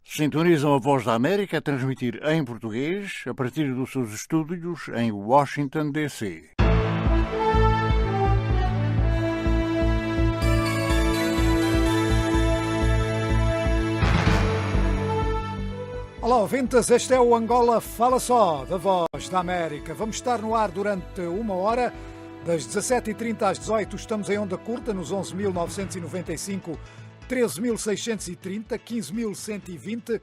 Sintonizam a Voz da América a transmitir em português a partir dos seus estúdios em Washington, D.C. Olá, ouvintes, este é o Angola Fala Só, da Voz da América. Vamos estar no ar durante uma hora, das 17h30 às 18h. Estamos em onda curta, nos 11.995, 13.630, 15.120,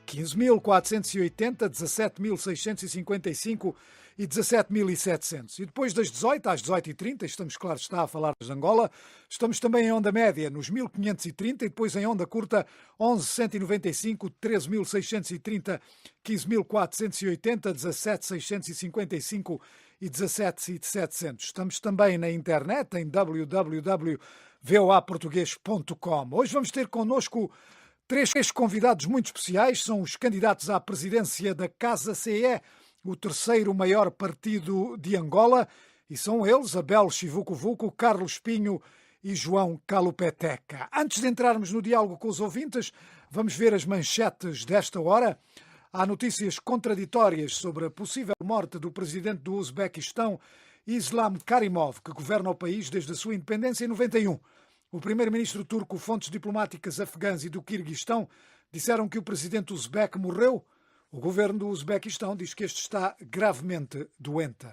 15.480, 17.655 e 17.700. E depois das 18 às 18h30, estamos, claro está, a falar de Angola, estamos também em onda média nos 1.530 e depois em onda curta 11.195, 13.630, 15.480, 17.655 e 17.700. Estamos também na internet em www.voaportugues.com. Hoje vamos ter connosco três convidados muito especiais. São os candidatos à presidência da Casa CE, o terceiro maior partido de Angola, e são eles Abel Chivucovuco, Carlos Pinho e João Kalupeteca. Antes de entrarmos no diálogo com os ouvintes, vamos ver as manchetes desta hora. Há notícias contraditórias sobre a possível morte do presidente do Uzbequistão, Islam Karimov, que governa o país desde a sua independência em 91. O primeiro-ministro turco, fontes diplomáticas afegãs e do Quirguistão disseram que o presidente uzbeque morreu. O governo do Uzbequistão diz que este está gravemente doente.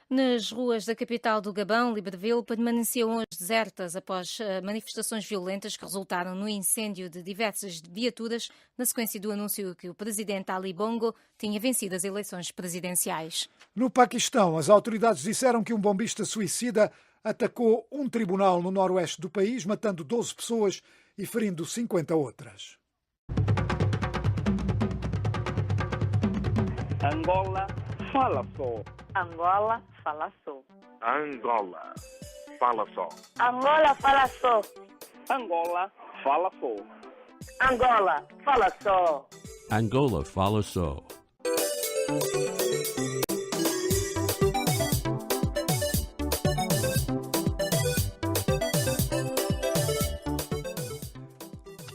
Nas ruas da capital do Gabão, Libreville, permaneciam hoje desertas após manifestações violentas que resultaram no incêndio de diversas viaturas na sequência do anúncio que o presidente Ali Bongo tinha vencido as eleições presidenciais. No Paquistão, as autoridades disseram que um bombista suicida atacou um tribunal no noroeste do país, matando 12 pessoas e ferindo 50 outras. Angola Fala Só. Angola Fala Só. Angola Fala Só. Angola Fala Só. Angola Fala Só. Angola Fala Só. Angola Fala Só.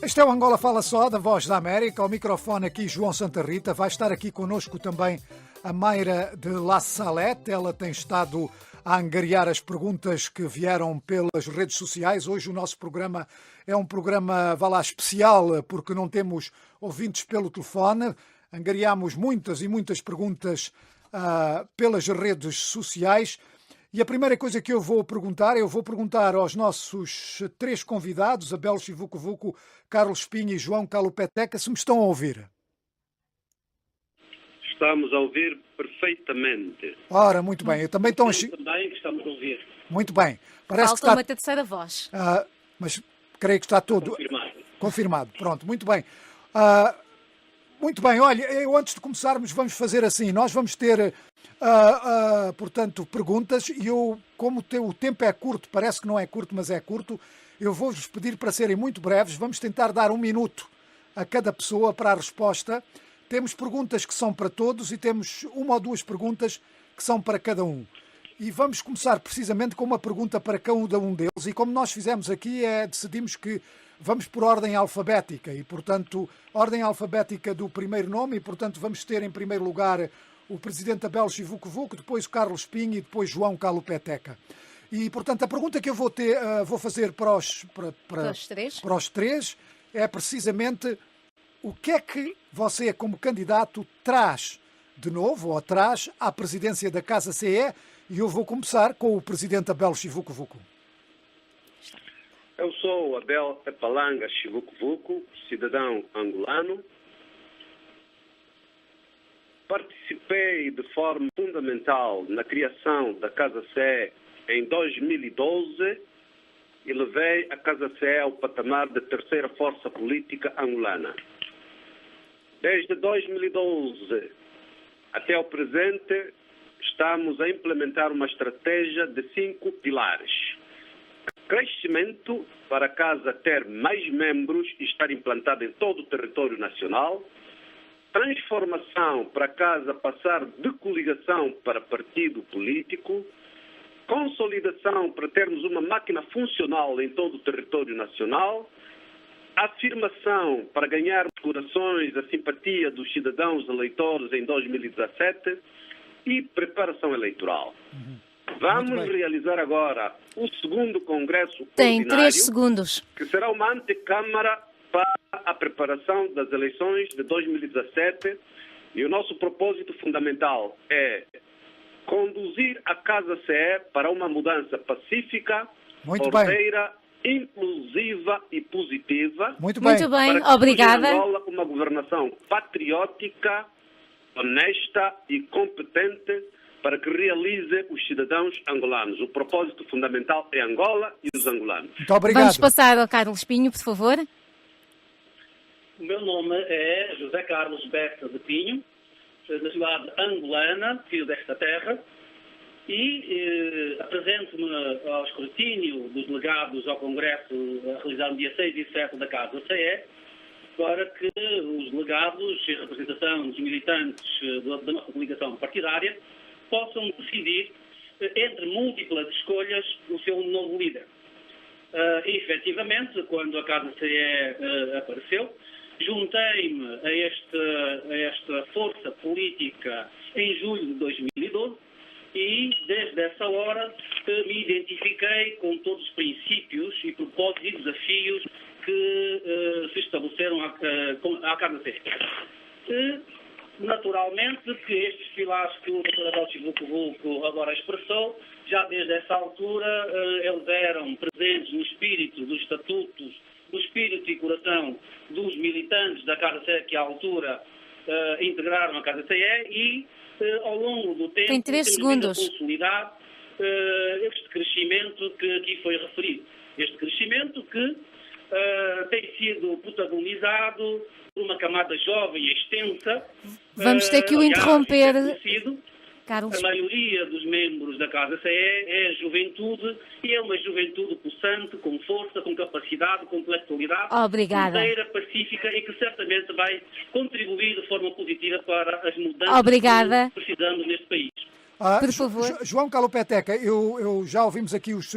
Este é o Angola Fala Só, da Voz da América. Ao microfone aqui João Santa Rita. Vai estar aqui connosco também a Mayra de La Salette. Ela tem estado a angariar as perguntas que vieram pelas redes sociais. Hoje o nosso programa é um programa, vá lá, especial, porque não temos ouvintes pelo telefone. Angariamos muitas e muitas perguntas pelas redes sociais. E a primeira coisa que eu vou perguntar aos nossos três convidados, Abel Chivucovuco, Carlos Pinho e João Kalupeteca, se me estão a ouvir. Estamos a ouvir perfeitamente. Ora, muito bem. Eu também estou Também estamos a ouvir. Muito bem. Parece Falta que está... uma terceira voz. mas creio que está tudo... Confirmado. Pronto, muito bem. Muito bem, olha, eu antes de começarmos vamos fazer assim, nós vamos ter, portanto, perguntas e eu, como o tempo é curto, parece que não é curto, mas é curto, eu vou-vos pedir para serem muito breves, vamos tentar dar 1 minuto a cada pessoa para a resposta. Temos perguntas que são para todos e temos 1 ou 2 perguntas que são para cada um. E vamos começar precisamente com uma pergunta para cada um deles e como nós fizemos aqui, decidimos que vamos por ordem alfabética e, portanto, ordem alfabética do primeiro nome e, portanto, vamos ter em primeiro lugar o presidente Abel Chivucovuco, depois o Carlos Pinho e depois João Kalupeteca. E, portanto, a pergunta que eu vou fazer para os três é precisamente o que é que você, como candidato, traz de novo ou traz à presidência da Casa CE e eu vou começar com o presidente Abel Chivucovuco. Eu sou Abel Epalanga Chivucovuco, cidadão angolano. Participei de forma fundamental na criação da Casa CE em 2012 e levei a Casa CE ao patamar de terceira força política angolana. Desde 2012 até o presente, estamos a implementar uma estratégia de 5 pilares. Crescimento para a Casa ter mais membros e estar implantada em todo o território nacional. Transformação para a Casa passar de coligação para partido político. Consolidação para termos uma máquina funcional em todo o território nacional. a afirmação para ganhar os corações, a simpatia dos cidadãos eleitores em 2017 e preparação eleitoral. Vamos realizar agora o segundo Congresso Tem Ordinário, 3 segundos. que será uma antecâmara para a preparação das eleições de 2017, e o nosso propósito fundamental é conduzir a Casa CE para uma mudança pacífica, ordeira, inclusiva e positiva. Muito bem, para que obrigada. surja em Angola uma governação patriótica, honesta e competente para que realize os cidadãos angolanos. O propósito fundamental é Angola e os angolanos. Muito obrigado. Vamos passar ao Carlos Pinho, por favor. O meu nome é José Carlos Bessa de Pinho, da cidade angolana, filho desta terra, e apresento-me ao escrutínio dos delegados ao Congresso realizado no dia 6 e 7 da Casa CE, para que os delegados, em representação dos militantes da nossa coligação partidária, possam decidir, entre múltiplas escolhas, o seu novo líder. E, efetivamente, quando a Casa CE apareceu, juntei-me a esta força política em julho de 2012 e, desde essa hora, me identifiquei com todos os princípios e propósitos e desafios que se estabeleceram à Casa CE. Naturalmente que estes pilares que o Dr. Adalcio Vucu agora expressou, já desde essa altura eles eram presentes no espírito dos estatutos, no espírito e coração dos militantes da Casa CE que à altura integraram a Casa CE e ao longo do tempo Tem 3 segundos. consolidar este crescimento que aqui foi referido. Este crescimento que tem sido protagonizado por uma camada jovem e extensa. Vamos ter que o interromper. A maioria dos membros da Casa CE é juventude, e é uma juventude pulsante, com força, com capacidade, com intelectualidade, Obrigada. inteira, pacífica e que certamente vai contribuir de forma positiva para as mudanças Obrigada. que precisamos neste país. Por favor. João Calopeteca, eu já ouvimos aqui os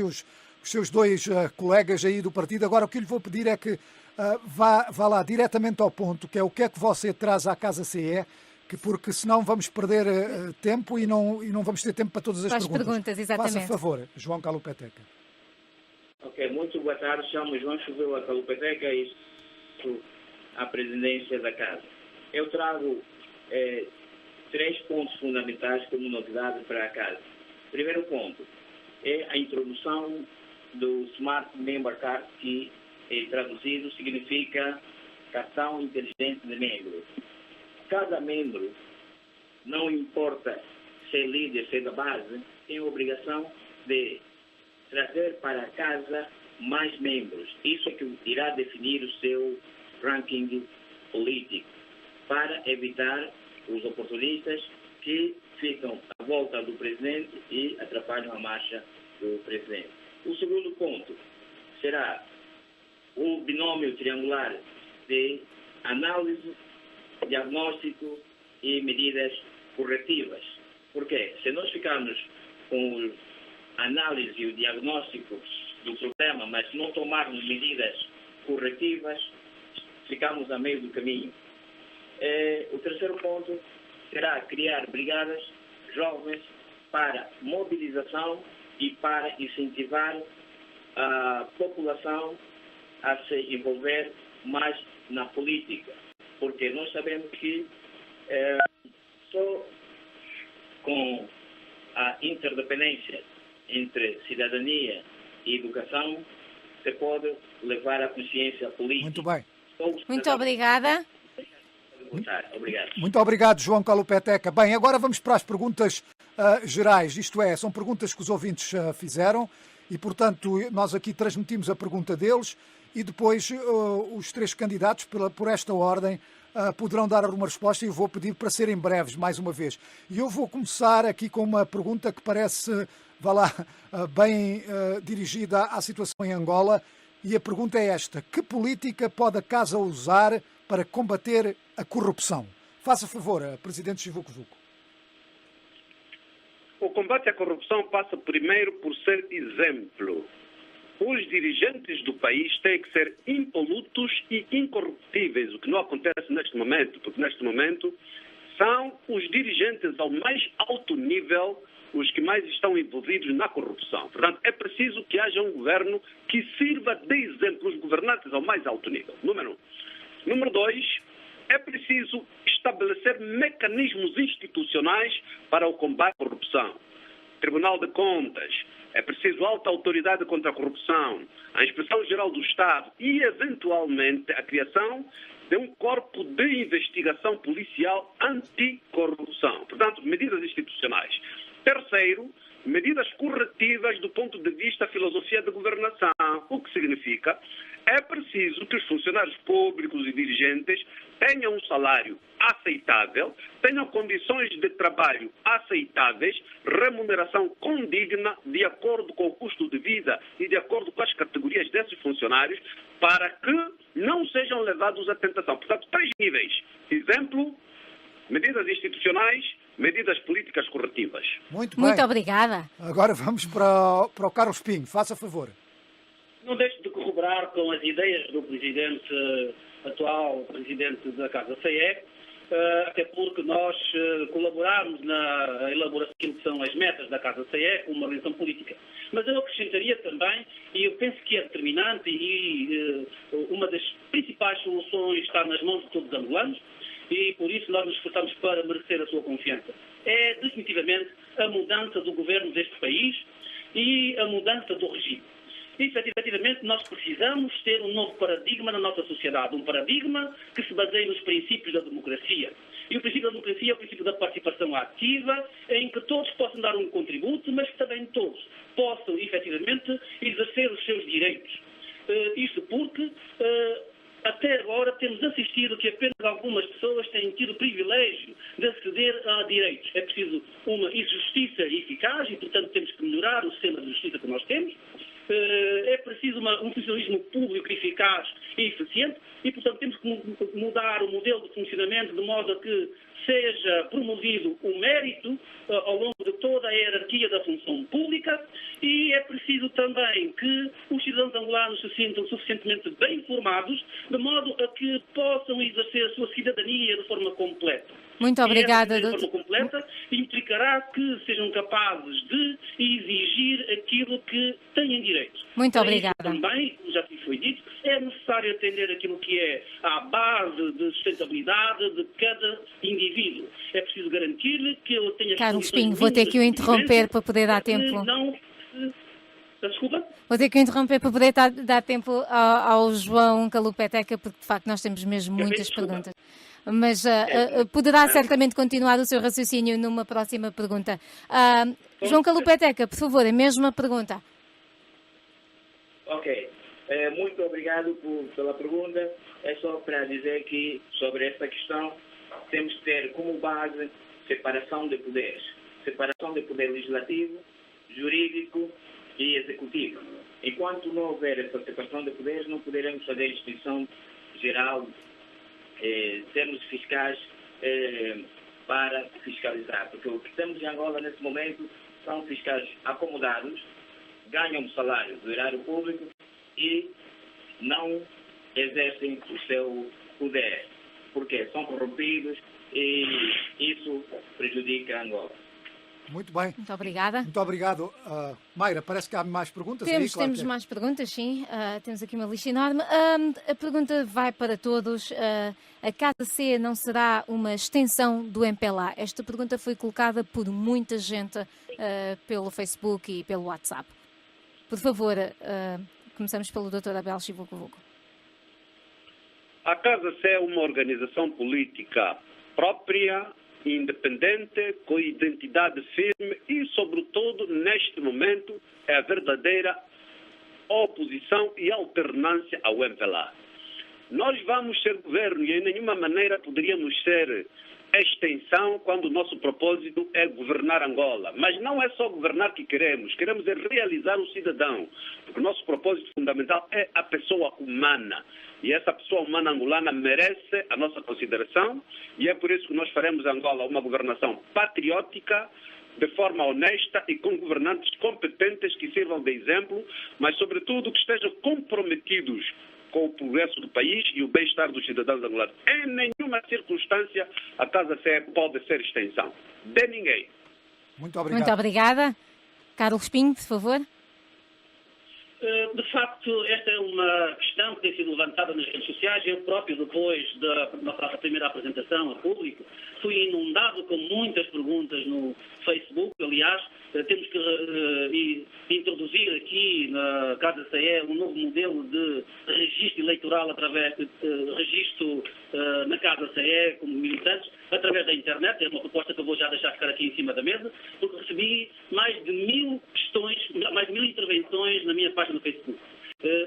seus dois colegas aí do partido. Agora o que lhe vou pedir é que vá lá diretamente ao ponto, que é o que você traz à Casa CE, porque senão vamos perder tempo e não vamos ter tempo para todas as perguntas. Exatamente. Faça favor, João Calopeteca. Ok, muito boa tarde. Chamo João Choveu Calopeteca e sou a presidência da Casa. Eu trago 3 pontos fundamentais como novidade para a Casa. Primeiro ponto é a introdução do Smart Member Card, que traduzido significa cartão inteligente de membro. Cada membro, não importa se é líder, se é da base, tem a obrigação de trazer para casa mais membros. Isso é que irá definir o seu ranking político, para evitar os oportunistas que ficam à volta do presidente e atrapalham a marcha do presidente. O segundo ponto será o binômio triangular de análise, diagnóstico e medidas corretivas. Porque se nós ficarmos com a análise e o diagnóstico do problema, mas não tomarmos medidas corretivas, ficamos a meio do caminho. O terceiro ponto será criar brigadas jovens para mobilização e para incentivar a população a se envolver mais na política. Porque nós sabemos que só com a interdependência entre cidadania e educação se pode levar a consciência política. Muito bem. Muito obrigada. Obrigado. Muito obrigado, João Calopeteca. Bem, agora vamos para as perguntas gerais, isto é, são perguntas que os ouvintes fizeram e, portanto, nós aqui transmitimos a pergunta deles e depois os 3 candidatos, por esta ordem, poderão dar uma resposta e eu vou pedir para serem breves, mais uma vez. E eu vou começar aqui com uma pergunta que parece, bem dirigida à situação em Angola, e a pergunta é esta: que política pode a Casa usar para combater a corrupção? Faça favor, Presidente Chivuco Vuco. O combate à corrupção passa primeiro por ser exemplo. os dirigentes do país têm que ser impolutos e incorruptíveis, o que não acontece neste momento, porque neste momento são os dirigentes ao mais alto nível os que mais estão envolvidos na corrupção. Portanto, é preciso que haja um governo que sirva de exemplo os governantes ao mais alto nível. Número 1. Número 2, é preciso estabelecer mecanismos institucionais para o combate à corrupção. Tribunal de Contas, é preciso alta autoridade contra a corrupção, a Inspeção-Geral do Estado e, eventualmente, a criação de um corpo de investigação policial anticorrupção. Portanto, medidas institucionais. Terceiro, medidas corretivas do ponto de vista da filosofia de governação. O que significa? É preciso que os funcionários públicos e dirigentes tenham um salário aceitável, tenham condições de trabalho aceitáveis, remuneração condigna, de acordo com o custo de vida e de acordo com as categorias desses funcionários, para que não sejam levados à tentação. Portanto, 3 níveis. Exemplo, medidas institucionais, medidas políticas corretivas. Muito bem. Muito obrigada. Agora vamos para o Carlos Pinho. Faça favor. Não deixo de corroborar com as ideias do atual presidente da Casa CE, até porque nós colaboramos na elaboração que são as metas da Casa CE com uma organização política. Mas eu acrescentaria também, e eu penso que é determinante e uma das principais soluções está nas mãos de todos os angolanos, e por isso nós nos esforçamos para merecer a sua confiança. É definitivamente a mudança do governo deste país e a mudança do regime. E, efetivamente, nós precisamos ter um novo paradigma na nossa sociedade, um paradigma que se baseie nos princípios da democracia. E o princípio da democracia é o princípio da participação ativa, em que todos possam dar um contributo, mas que também todos possam, efetivamente, exercer os seus direitos. Isto porque até agora temos assistido que apenas algumas pessoas têm tido o privilégio de aceder a direitos. É preciso uma justiça eficaz e, portanto, temos que melhorar o sistema de justiça que nós temos. É preciso um funcionalismo público eficaz e eficiente e, portanto, temos que mudar o modelo de funcionamento de modo a que seja promovido o mérito ao longo de toda a hierarquia da função pública e é preciso também que os cidadãos angolanos se sintam suficientemente bem informados de modo a que possam exercer a sua cidadania de forma completa. Muito obrigada, doutor. De forma completa implicará que sejam capazes de exigir aquilo que têm direito. Muito obrigada. Também, já foi dito, é necessário atender aquilo que é a base de sustentabilidade de cada indivíduo. É preciso garantir-lhe que ele tenha... Carlos Pinho, vou ter que o interromper para poder dar tempo. Desculpa? Vou ter que o interromper para poder dar tempo ao João Kalupeteca, porque de facto nós temos mesmo muitas perguntas. Mas poderá certamente continuar o seu raciocínio numa próxima pergunta. João Kalupeteca, por favor, a mesma pergunta. Ok. Muito obrigado pela pergunta. É só para dizer que sobre esta questão temos que ter como base separação de poderes. Separação de poder legislativo, jurídico e executivo. Enquanto não houver essa separação de poderes, não poderemos fazer a instituição geral, termos fiscais para fiscalizar. Porque o que temos em Angola nesse momento são fiscais acomodados, ganham o salário do erário público e não exercem o seu poder. Porque são corrompidos e isso prejudica a Angola. Muito bem. Muito obrigada. Muito obrigado. Mayra, parece que há mais perguntas. Temos mais perguntas, sim. Temos aqui uma lista enorme. A pergunta vai para todos. A Casa C não será uma extensão do MPLA? Esta pergunta foi colocada por muita gente pelo Facebook e pelo WhatsApp. Por favor, começamos pelo Dr. Abel Chivuco. A Casa C é uma organização política própria, independente, com identidade firme e, sobretudo, neste momento, é a verdadeira oposição e alternância ao MPLA. Nós vamos ser governo e, em nenhuma maneira, poderíamos ser extensão quando o nosso propósito é governar Angola. Mas não é só governar que queremos é realizar o cidadão, porque o nosso propósito fundamental é a pessoa humana. E essa pessoa humana angolana merece a nossa consideração e é por isso que nós faremos Angola uma governação patriótica, de forma honesta e com governantes competentes que sirvam de exemplo, mas, sobretudo, que estejam comprometidos com o progresso do país e o bem-estar dos cidadãos angolanos. Em nenhuma circunstância a Casa Sé pode ser extensão de ninguém. Muito obrigado. Muito obrigada. Carlos Pinho, por favor. De facto, esta é uma questão que tem sido levantada nas redes sociais. Eu próprio, depois da nossa primeira apresentação a público, fui inundado com muitas perguntas no Facebook. Aliás, temos que introduzir aqui na Casa CE um novo modelo de registro eleitoral através de registro na Casa CE como militantes, através da internet. É uma proposta que eu vou já deixar ficar aqui em cima da mesa, porque recebi mais de 1000 questões, mais de 1000 intervenções na minha página no Facebook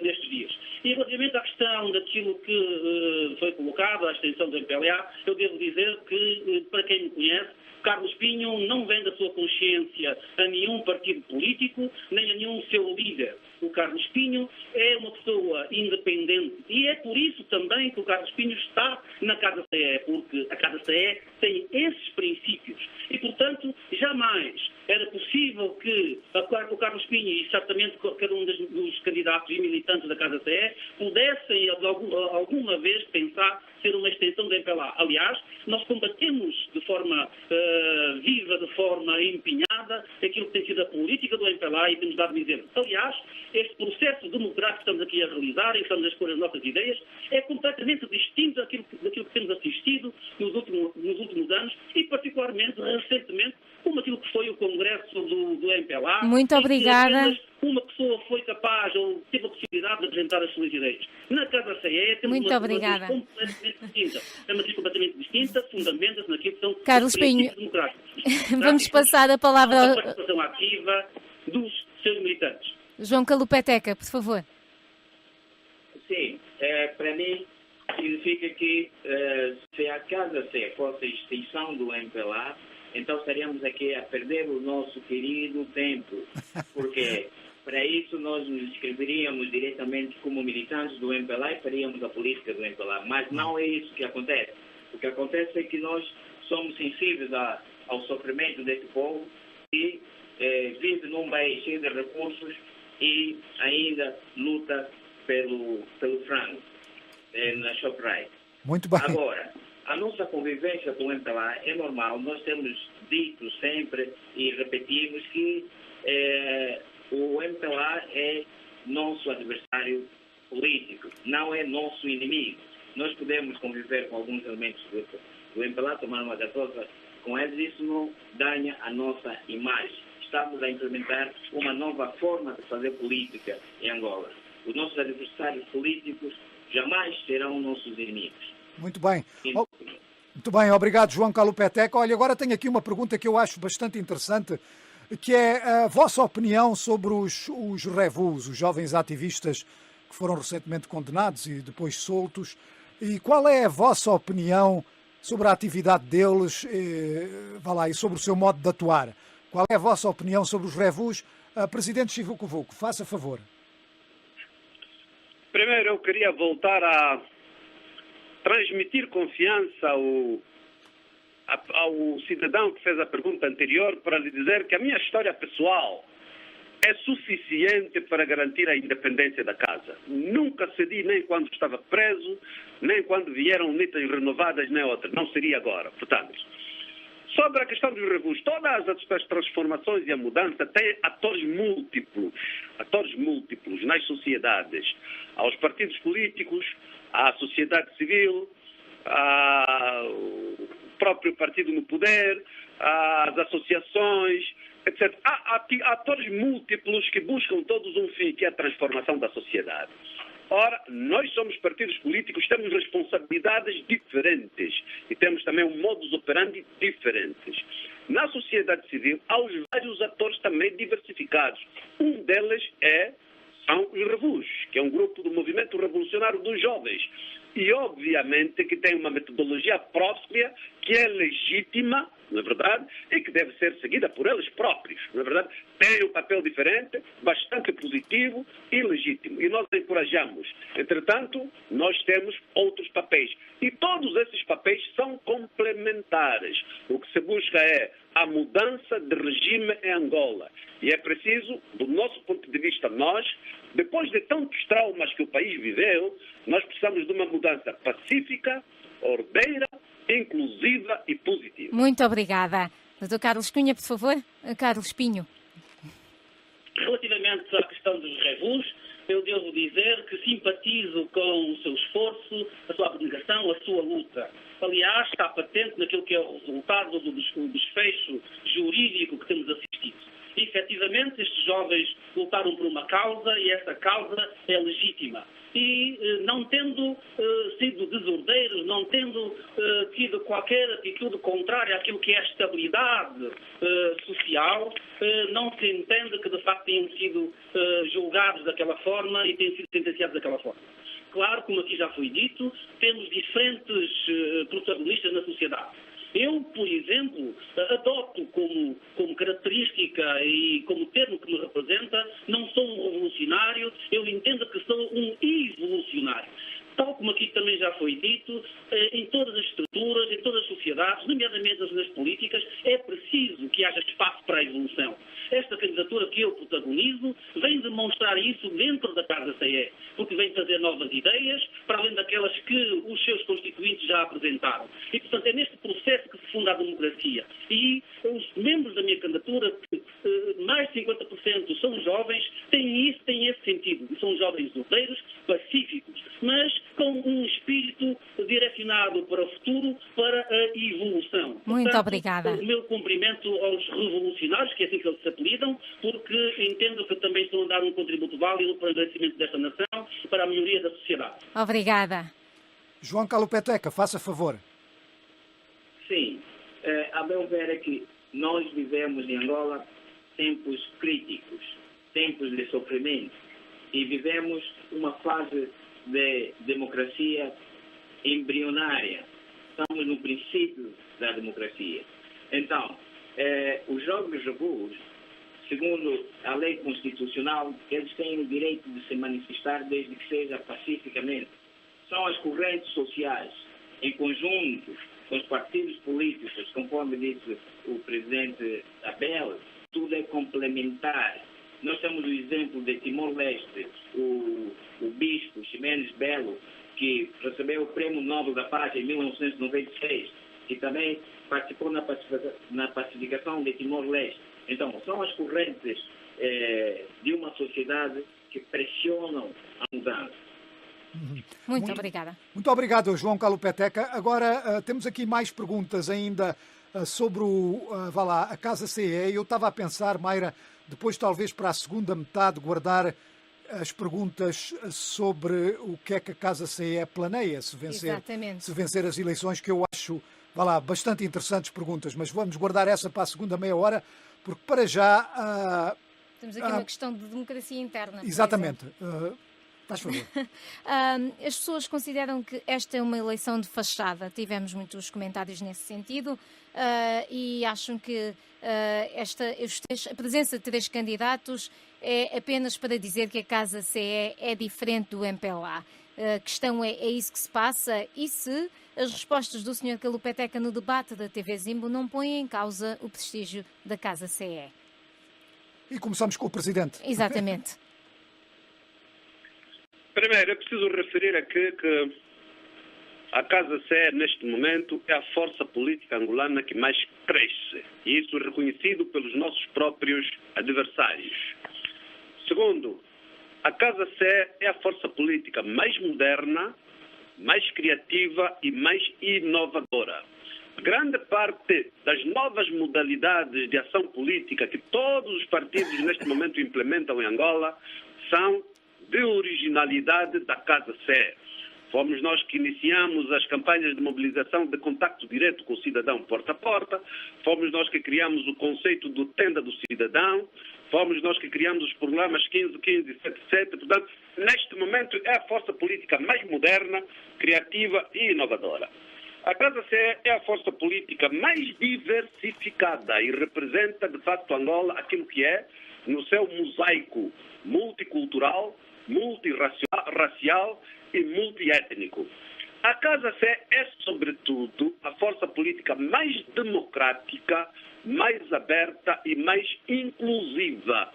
nestes dias. E relativamente à questão daquilo que foi colocado, a extensão do MPLA, eu devo dizer que, para quem me conhece, Carlos Pinho não vende a sua consciência a nenhum partido político, nem a nenhum seu líder. O Carlos Pinho é uma pessoa independente e é por isso também que o Carlos Pinho está na Casa CE, porque a Casa CE tem esses princípios e, portanto, jamais era possível que o Carlos Pinho e certamente cada um dos candidatos e militantes da Casa CE pudessem alguma vez pensar ser uma extensão da MPLA. Aliás, nós combatemos de forma viva, de forma empenhada, aquilo que tem sido a política do MPLA e temos dado um exemplo. Aliás, este processo democrático que estamos aqui a realizar e estamos a expor as nossas ideias é completamente distinto daquilo que temos assistido nos últimos anos e, particularmente, recentemente, como aquilo que foi o Congresso do MPLA. Muito obrigada. Uma pessoa foi capaz ou teve a possibilidade de apresentar as suas ideias. Na Casa CE temos Muito obrigada. Completamente distinta. É uma matriz completamente distinta, fundamenta-se naquilo que são Carlos os princípios Pinho, democráticos. vamos passar a palavra A participação ativa dos seus militantes. João Calupeteca, por favor. Sim, para mim significa que se a Casa CE fosse a extinção do MPLA, então estaríamos aqui a perder o nosso querido tempo, porque para isso nós nos inscreveríamos diretamente como militantes do MPLA e faríamos a política do MPLA, mas não é isso que acontece. O que acontece é que nós somos sensíveis ao sofrimento desse povo e vive num país cheio de recursos e ainda luta pelo frango na ShopRite. Muito bem. Agora, a nossa convivência com o MPLA é normal. Nós temos dito sempre e repetimos que o MPLA é nosso adversário político, não é nosso inimigo. Nós podemos conviver com alguns elementos do MPLA, tomar uma gasosa com eles, isso não danha a nossa imagem. Estamos a implementar uma nova forma de fazer política em Angola. Os nossos adversários políticos jamais serão nossos inimigos. Muito bem. Muito bem, obrigado, João Calupeteca. Olha, agora tenho aqui uma pergunta que eu acho bastante interessante, que é a vossa opinião sobre os revus, os jovens ativistas que foram recentemente condenados e depois soltos. E qual é a vossa opinião sobre a atividade deles e sobre o seu modo de atuar? Qual é a vossa opinião sobre os revus? Presidente Chivuco Vuco, faça favor. Primeiro, eu queria voltar a transmitir confiança ao cidadão que fez a pergunta anterior para lhe dizer que a minha história pessoal é suficiente para garantir a independência da casa. Nunca cedi nem quando estava preso, nem quando vieram unitas renovadas, nem outras. Não seria agora. Portanto, sobre a questão dos revus, todas as transformações e a mudança têm atores múltiplos nas sociedades, aos partidos políticos, à sociedade civil, ao próprio partido no poder, às associações, etc. Há atores múltiplos que buscam todos um fim, que é a transformação da sociedade. Ora, nós somos partidos políticos, temos responsabilidades diferentes e temos também um modus operandi diferentes. Na sociedade civil, há os vários atores também diversificados. Um deles são os revus, que é um grupo do movimento revolucionário dos jovens. E, obviamente, que tem uma metodologia própria que é legítima, não é verdade? E que deve ser seguida por eles próprios, não é verdade? Tem um papel diferente, bastante positivo e legítimo. E nós encorajamos. Entretanto, nós temos outros papéis. E todos esses papéis são complementares. militares. O que se busca é a mudança de regime em Angola. E é preciso, do nosso ponto de vista, nós, depois de tantos traumas que o país viveu, nós precisamos de uma mudança pacífica, ordeira, inclusiva e positiva. Muito obrigada. Dr. Carlos Cunha, por favor. Carlos Pinho. Relativamente à questão dos revus, eu devo dizer que simpatizo com o seu esforço, a sua abnegação, a sua luta. Aliás, está patente naquilo que é o resultado do desfecho jurídico que temos assistido. E, efetivamente, estes jovens lutaram por uma causa e essa causa é legítima. E não tendo sido desordeiros, não tendo tido qualquer atitude contrária àquilo que é a estabilidade social, não se entende que de facto tenham sido julgados daquela forma e tenham sido sentenciados daquela forma. Claro, como aqui já foi dito, temos diferentes protagonistas na sociedade. Eu, por exemplo, adoto como característica e como termo que me representa, não sou um revolucionário, eu entendo que sou um evolucionário. Tal como aqui também já foi dito, em todas as estruturas, em todas as sociedades, nomeadamente nas políticas, é preciso que haja espaço para a evolução. Esta candidatura que eu protagonizo vem demonstrar isso dentro da Casa CE, porque vem trazer novas ideias, para além daquelas que os seus constituintes já apresentaram. E, portanto, é neste processo que se funda a democracia. E os membros da minha candidatura, que mais de 50% são jovens, têm esse sentido. E são jovens ordeiros, pacíficos, mas com um espírito direcionado para o futuro, para a evolução. Muito Portanto, obrigada. O meu cumprimento aos revolucionários, que é assim que eles se apelidam, porque entendo que também estão a dar um contributo válido para o envelhecimento desta nação e para a melhoria da sociedade. Obrigada. João Calupeteca, faça favor. Sim, a meu ver é que nós vivemos em Angola tempos críticos, tempos de sofrimento, e vivemos uma fase de democracia embrionária. Estamos no princípio da democracia. Então, os jovens revus, segundo a lei constitucional, eles têm o direito de se manifestar desde que seja pacificamente. São as correntes sociais, em conjunto com os partidos políticos, conforme disse o presidente Abel, tudo é complementar. Nós temos o exemplo de Timor-Leste, o bispo Ximenes Belo, que recebeu o Prêmio Nobel da Paz em 1996, que também participou na pacificação de Timor-Leste. Então, são as correntes de uma sociedade que pressionam a mudança. Muito obrigada. Muito obrigado, João Calupeteca. Agora, temos aqui mais perguntas ainda sobre a Casa CE. Eu estava a pensar, Mayra, depois talvez para a segunda metade guardar as perguntas sobre o que é que a Casa CE planeia se vencer as eleições, que eu acho, bastante interessantes perguntas, mas vamos guardar essa para a segunda meia hora, porque para já... Temos aqui uma questão de democracia interna. Exatamente. Faz favor. As pessoas consideram que esta é uma eleição de fachada. Tivemos muitos comentários nesse sentido e acham que a presença de 3 candidatos é apenas para dizer que a Casa CE é diferente do MPLA. A questão é isso que se passa e se as respostas do Sr. Calupeteca no debate da TV Zimbo não põem em causa o prestígio da Casa CE. E começamos com o Presidente. Exatamente. Primeiro, é preciso referir aqui que a Casa CE, neste momento, é a força política angolana que mais cresce. E isso é reconhecido pelos nossos próprios adversários. Segundo, a Casa CE é a força política mais moderna, mais criativa e mais inovadora. Grande parte das novas modalidades de ação política que todos os partidos neste momento implementam em Angola são de originalidade da Casa CE. Fomos nós que iniciamos as campanhas de mobilização de contacto direto com o cidadão porta a porta, fomos nós que criamos o conceito do tenda do cidadão, fomos nós que criamos os programas 1515 e 77. Portanto, neste momento é a força política mais moderna, criativa e inovadora. A Casa CE é a força política mais diversificada e representa, de facto, Angola aquilo que é no seu mosaico multicultural, multirracial e multiétnico. A Casa Sé é, sobretudo, a força política mais democrática, mais aberta e mais inclusiva.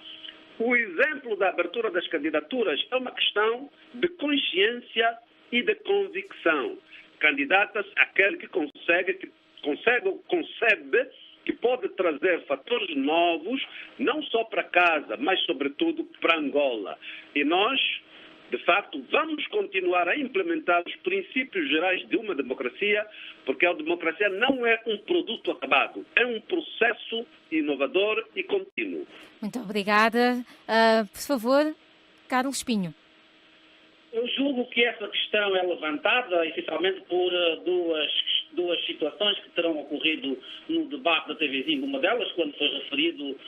O exemplo da abertura das candidaturas é uma questão de consciência e de convicção. Candidata-se aquele que concebe que pode trazer fatores novos, não só para casa, mas sobretudo para Angola. E nós, de facto, vamos continuar a implementar os princípios gerais de uma democracia, porque a democracia não é um produto acabado, é um processo inovador e contínuo. Muito obrigada. Por favor, Carlos Pinho. Eu julgo que essa questão é levantada essencialmente por duas situações que terão ocorrido no debate da TVzinho. Uma delas, quando foi referido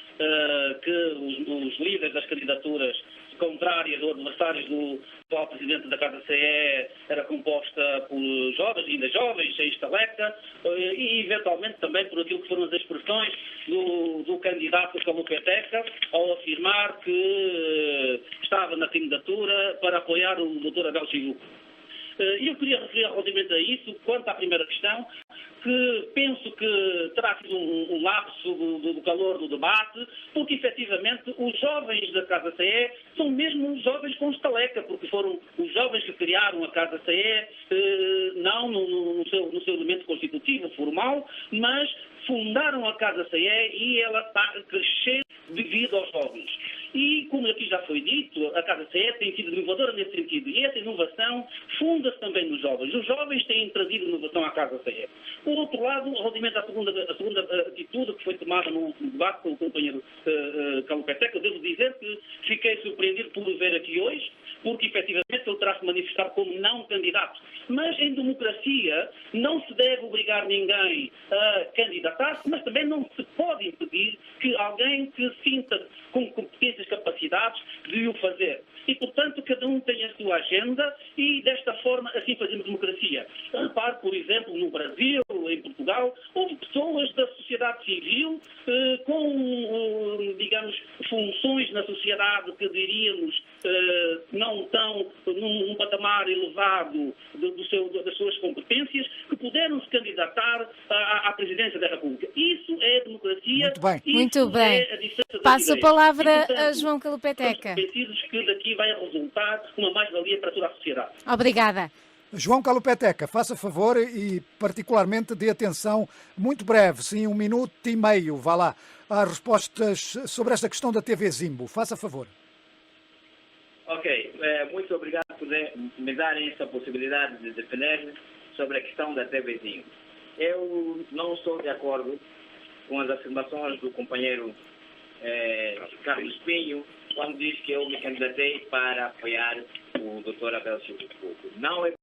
que os líderes das candidaturas contrárias ou adversários do atual presidente da Casa CE era composta por jovens, ainda jovens, sem estaleca, e eventualmente também por aquilo que foram as expressões do candidato Calupeteca ao afirmar que estava na candidatura para apoiar o Dr. Abel Chivuco. E eu queria referir relativamente a isso, quanto à primeira questão, que penso que terá sido um lapso do calor do debate, porque efetivamente os jovens da Casa CE são mesmo os jovens com estaleca, porque foram os jovens que criaram a Casa CE, não no seu elemento constitutivo, formal, mas fundaram a Casa CE e ela está a crescer devido aos jovens. E, como aqui já foi dito, a Casa CE tem sido inovadora nesse sentido. E essa inovação funda-se também nos jovens. Os jovens têm trazido inovação à Casa CE. Por outro lado, relativamente à segunda atitude que foi tomada no último debate pelo companheiro Calupeteca, devo dizer que fiquei surpreendido por o ver aqui hoje, porque efetivamente ele terá se manifestado como não candidato. Mas em democracia não se deve obrigar ninguém a candidatar-se, mas também não se pode impedir que alguém que sinta com competências, capacidades, de o fazer. E, portanto, cada um tem a sua agenda e, desta forma, assim fazemos democracia. Repare, por exemplo, no Brasil, em Portugal, houve pessoas da sociedade civil com, digamos, funções na sociedade que diríamos não estão num patamar elevado das suas competências, que puderam se candidatar à presidência da República. Isso é democracia. Muito bem. Muito bem. É a diferença das Passo a ideias. palavra E, portanto, a João Calupeteca. estamos convencidos que daqui vai resultar uma mais-valia para toda a sociedade. Obrigada. João Calupeteca, faça favor e particularmente dê atenção muito breve, sim, 1 minuto e meio, vá lá, às respostas sobre esta questão da TV Zimbo. Faça favor. Ok, muito obrigado por me darem essa possibilidade de defender sobre a questão da TVzinho. Eu não estou de acordo com as afirmações do companheiro Carlos Pinho, quando diz que eu me candidatei para apoiar o Dr. Abel Chivuco. Não é